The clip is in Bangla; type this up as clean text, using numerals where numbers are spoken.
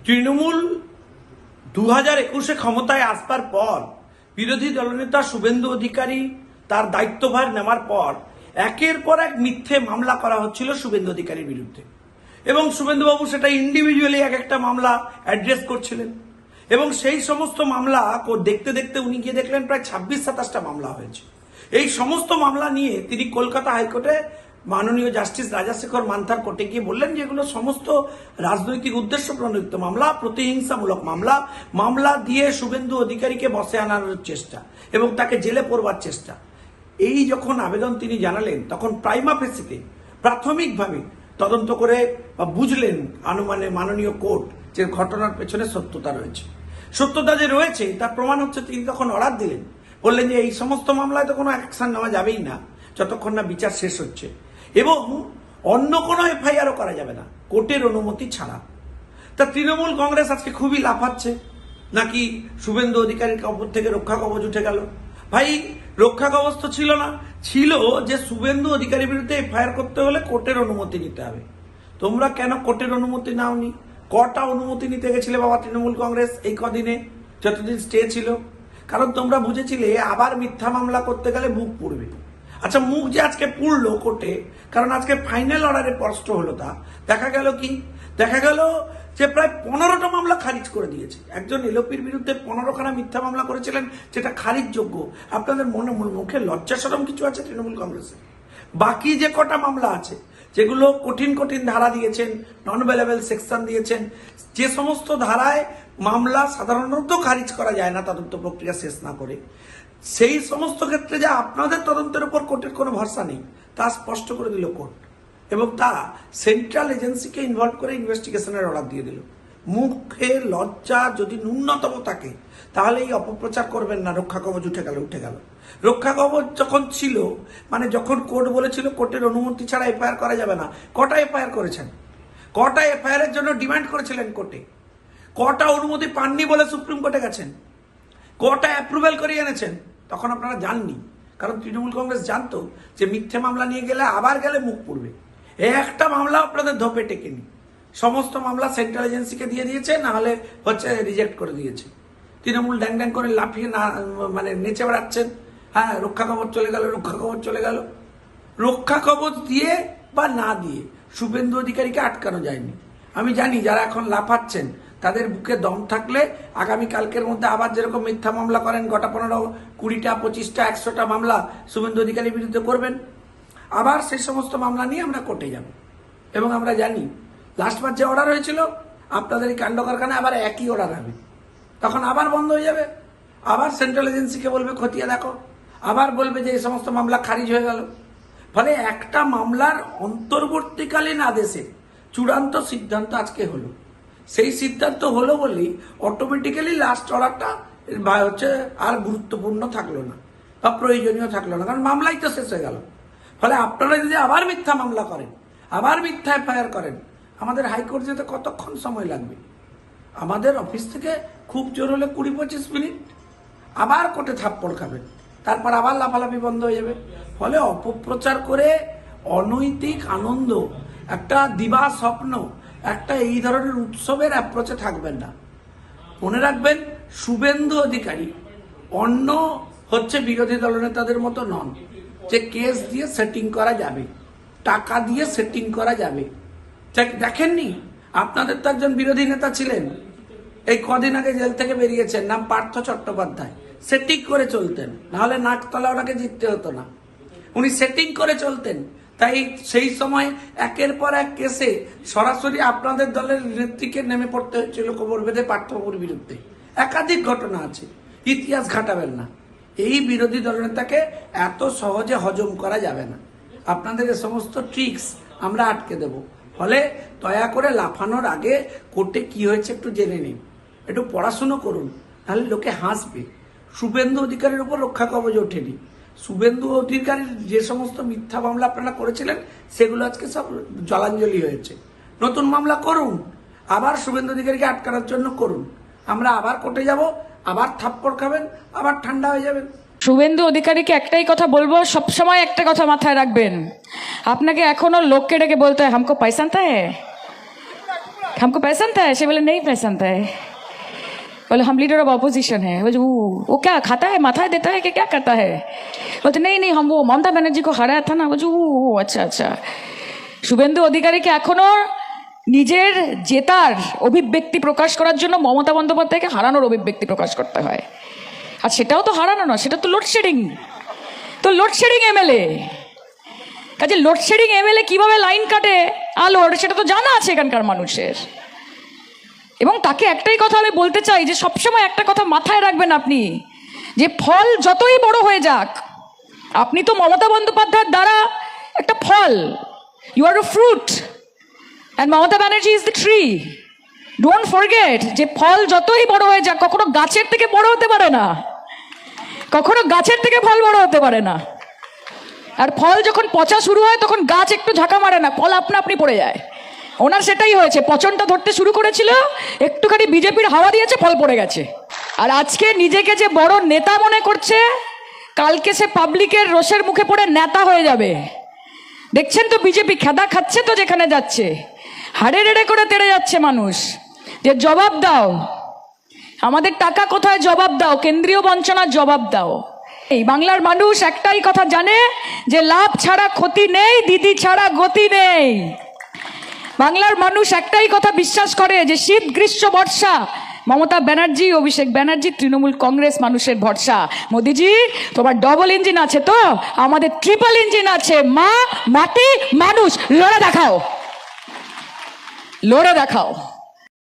তৃণমূল 2021 ক্ষমতায় আসবার পর বিরোধী দলনেতা শুভেন্দু অধিকারী তার দায়িত্বভার নেওয়ার পর একের পর এক মিথ্যে মামলা করা হচ্ছিল শুভেন্দু অধিকারীর বিরুদ্ধে, এবং শুভেন্দুবাবু সেটা ইন্ডিভিজুয়ালি এক একটা মামলা অ্যাড্রেস করছিলেন। এবং সেই সমস্ত মামলা দেখতে দেখতে উনি গিয়ে দেখলেন প্রায় 26-27টা মামলা হয়েছে। এই সমস্ত মামলা নিয়ে তিনি কলকাতা হাইকোর্টে মাননীয় জাস্টিস রাজাশেখর মান্থার কোর্টে গিয়ে বললেন যে এগুলো সমস্ত রাজনৈতিক উদ্দেশ্য প্রণোদিত মামলা, প্রতিহিংসামূলক মামলা দিয়ে শুভেন্দু অধিকারীকে বসে আনার চেষ্টা এবং তাকে জেলে পড়বার চেষ্টা। এই যখন আবেদন তিনি জানালেন তখন প্রাইমা ফেসিতে প্রাথমিকভাবে তদন্ত করে বা বুঝলেন মাননীয় কোর্ট যে ঘটনার পেছনে সত্যতা রয়েছে। সত্যতা যে রয়েছে তার প্রমাণ হচ্ছে তিনি তখন অর্ডার দিলেন, বললেন যে এই সমস্ত মামলায় তো কোনো অ্যাকশন নেওয়া যাবেই না যতক্ষণ না বিচার শেষ হচ্ছে, এবং অন্য কোনো এফআইআরও করা যাবে না কোর্টের অনুমতি ছাড়া। তা তৃণমূল কংগ্রেস আজকে খুবই লাফাচ্ছে, নাকি শুভেন্দু অধিকারীর কবর থেকে রক্ষা কবচ উঠে গেল। ভাই, রক্ষা কবচ তো ছিল না, ছিল যে শুভেন্দু অধিকারীর বিরুদ্ধে এফআইআর করতে হলে কোর্টের অনুমতি নিতে হবে। তোমরা কেন কোর্টের অনুমতি নাওনি? কটা অনুমতি নিতে গেছিলে বাবা তৃণমূল কংগ্রেস এই কদিনে, যতদিন স্টে ছিল? কারণ তোমরা বুঝেছিলে আবার মিথ্যা মামলা করতে গেলে মুখ পুড়বে। আচ্ছা, মুখ যে আজকে পুড়লো কোর্টে, কারণ আজকে ফাইনাল অর্ডারে স্পষ্ট হলো, তা দেখা গেল কি? দেখা গেল যে প্রায় 15টা মামলা খারিজ করে দিয়েছে। একজন এলওপির বিরুদ্ধে 15খানা মিথ্যা মামলা করেছিলেন, যেটা খারিজযোগ্য। আপনাদের মুখে লজ্জা শরম কিছু আছে তৃণমূল কংগ্রেসের? বাকি যে কটা মামলা আছে, যেগুলো কঠিন কঠিন ধারা দিয়েছেন, নন অ্যাভেলেবল সেকশন দিয়েছেন, যে সমস্ত ধারায় মামলা সাধারণত খারিজ করা যায় না তদন্ত প্রক্রিয়া শেষ না করে, সেই সমস্ত ক্ষেত্রে যে আপনাদের তদন্তের উপর কোর্টের কোনো ভরসা নেই তা স্পষ্ট করে দিল কোর্ট, এবং তা সেন্ট্রাল এজেন্সিকে ইনভলভ করে ইনভেস্টিগেশনের অর্ডার দিয়ে দিল। মুখে লজ্জা যদি ন্যূনতম থাকে তাহলে এই অপপ্রচার করবেন না রক্ষা কবচ উঠে গেল। রক্ষা কবচ যখন ছিল, মানে যখন কোর্ট বলেছিল কোর্টের অনুমতি ছাড়া এফআইআর করা যাবে না, কটা এফআইআর করেছেন? কটা এফআইআর এর জন্য ডিমান্ড করেছিলেন কোর্টে? কটা অনুমতি পাননি বলে সুপ্রিম কোর্টে গেছেন? কটা অ্যাপ্রুভেল করিয়ে এনেছেন? তখন আপনারা জাননি, কারণ তৃণমূল কংগ্রেস জানতো যে মিথ্যে মামলা নিয়ে গেলে আবার গেলে মুখ পুড়বে। একটা মামলা আপনাদের ধোপে টেকেনি, সমস্ত মামলা সেন্ট্রাল এজেন্সিকে দিয়ে দিয়েছে, না হলে রিজেক্ট করে দিয়েছে। তৃণমূল ড্যাং ড্যাং করে লাফিয়ে না নেচে বেড়াচ্ছেন, হ্যাঁ রক্ষা কবচ চলে গেল, রক্ষা কবচ চলে গেল। রক্ষা কবচ দিয়ে বা না দিয়ে শুভেন্দু অধিকারীকে আটকানো যায়নি। আমি জানি যারা এখন লাফাচ্ছেন তাদের বুকে দম থাকলে আগামী কালকের মধ্যে আবার যেরকম মিথ্যা মামলা করেন, গোটা 15, 20টা, 25টা, 100টা মামলা শুভেন্দু অধিকারীর বিরুদ্ধে করবেন, আবার সেই সমস্ত মামলা নিয়ে আমরা কোর্টে যাব। এবং আমরা জানি লাস্টবার যে অর্ডার হয়েছিল আপনাদের এই কাণ্ড কারখানায় আবার একই অর্ডার হবে, তখন আবার বন্ধ হয়ে যাবে, আবার সেন্ট্রাল এজেন্সিকে বলবে খতিয়ে দেখো, আবার বলবে যে এই সমস্ত মামলা খারিজ হয়ে গেল। ফলে একটা মামলার অন্তর্বর্তীকালীন আদেশে চূড়ান্ত সিদ্ধান্ত আজকে হলো। সেই সিদ্ধান্ত হলো বলেই অটোমেটিক্যালি লাস্ট অর্ডারটা আর গুরুত্বপূর্ণ থাকলো না বা প্রয়োজনীয় থাকলো না, কারণ মামলাই তো শেষ হয়ে গেল। ফলে আপনারা যদি আবার মিথ্যা মামলা করেন, আবার মিথ্যা এফআইআর করেন, আমাদের হাইকোর্ট যেতে কতক্ষণ সময় লাগবে? আমাদের অফিস থেকে খুব জোর হলে 20-25 মিনিট, আবার কোর্টে থাপ্পড় খাবেন, তারপর আবার লাফালাফি বন্ধ হয়ে যাবে। ফলে অপপ্রচার করে অনৈতিক আনন্দ, একটা দিবা স্বপ্ন, একটা এই ধরনের উৎসবের অ্যাপ্রোচে থাকবেন না। মনে রাখবেন, শুভেন্দু অধিকারী অন্য বিরোধী দলনেতাদের মতো নন যে কেস দিয়ে সেটিং করা যাবে, টাকা দিয়ে সেটিং করা যাবে। দেখেননি, আপনাদের তো একজন বিরোধী নেতা ছিলেন, এই কদিন আগে জেল থেকে বেরিয়েছেন, নাম পার্থ চট্টোপাধ্যায়। সেটিং করে চলতেন, নাহলে নাকতলা ওনাকে জিততে হতো না। উনি সেটিং করে চলতেন, তাই সেই সময় একের পর এক কেসে সরাসরি আপনাদের দলের নেত্রীকে নেমে পড়তে হয়েছিল কোমর বেঁধে পার্থবাবুর বিরুদ্ধে। একাধিক ঘটনা আছে, ইতিহাস ঘাটাবেন না। এই বিরোধী দলনেতাকে এত সহজে হজম করা যাবে না। আপনাদের এই সমস্ত ট্রিক্স আমরা আটকে দেব। ফলে দয়া করে লাফানোর আগে কোর্টে কি হয়েছে একটু জেনে নিন, একটু পড়াশুনো করুন, তাহলে লোকে হাসবে। শুভেন্দু অধিকারীর উপর রক্ষা কবচ ওঠেনি। শুভেন্দু অধিকারীর যে সমস্ত মিথ্যা মামলা আপনারা করেছিলেন সেগুলো আজকে সব জলাঞ্জলি হয়েছে। নতুন মামলা করুন, আবার শুভেন্দু অধিকারীকে আটকানোর জন্য করুন। আমরা আবার কোর্টে যাব, আবার থাপ্পড় খাবেন, আবার ঠান্ডা হয়ে যাবেন। শুভেন্দু অধিকারীকে একটাই কথা বলবো, সবসময় একটা কথা মাথায় রাখবেন, আপনাকে এখনো লোককে ডেকে বলতে হয় হামকো পয়সা আনতা হ্যায়, हमको पसंद है ऐसे बोले नहीं पसंद है बोले हम लीडर ऑफ ऑपोजिशन है बोले वो क्या खाता है माथा देता है कि क्या करता है बोलते नहीं नहीं हम वो ममता बनर्जी को हराया था ना बोले अच्छा अच्छा শুভেন্দু অধিকারীকে এখনো নিজের জেতার অভিব্যক্তি প্রকাশ করার জন্য মমতা বন্দ্যোপাধ্যায়কে হারানোর অভিব্যক্তি প্রকাশ করতে হয় আর সেটাও তো হারানো না সেটা তো লোডশেডিং এমএলএ কাজে লোডশেডিং এমএলএ কিভাবে লাইন কাটে আলোর সেটা তো জানা আছে এখানকার মানুষের এবং তাকে একটাই কথা আমি বলতে চাই যে সবসময় একটা কথা মাথায় রাখবেন আপনি যে ফল যতই বড় হয়ে যাক আপনি তো মমতা বন্দ্যোপাধ্যায়ের দ্বারা একটা ফল you are a fruit and Mamata Banerjee is the tree don't forget যে ফল যতই বড় হয়ে যাক কখনো গাছের থেকে বড় হতে পারে না কখনো গাছের থেকে ফল বড় হতে পারে না আর ফল যখন পচা শুরু হয় তখন গাছ একটু ঝাঁকা মারে না ফল আপনা আপনি পড়ে যায় ওনার সেটাই হয়েছে পচনটা ধরতে শুরু করেছিল একটুখানি বিজেপির হাওয়া দিয়েছে ফল পড়ে গেছে আর আজকে নিজেকে যে বড় নেতা মনে করছে কালকে সে পাবলিকের রোষের মুখে পড়ে নেতা হয়ে যাবে দেখছেন তো বিজেপি খেদা খাচ্ছে তো যেখানে যাচ্ছে হাড়ে রেড়ে করে তেড়ে যাচ্ছে মানুষ যে জবাব দাও আমাদের টাকা কোথায় জবাব দাও কেন্দ্রীয় বঞ্চনার জবাব দাও এই বাংলার মানুষ একটাই কথা জানে যে লাভ ছাড়া ক্ষতি নেই দিদি ছাড়া গতি নেই বাংলার মানুষ একটাই কথা বিশ্বাস করে যে শীত গ্রীষ্ম বর্ষা মমতা ব্যানার্জি অভিষেক ব্যানার্জি তৃণমূল কংগ্রেস মানুষের ভরসা মোদিজি তোমার ডবল ইঞ্জিন আছে তো আমাদের ট্রিপল ইঞ্জিন আছে মা মাটি মানুষ লড়ে দেখাও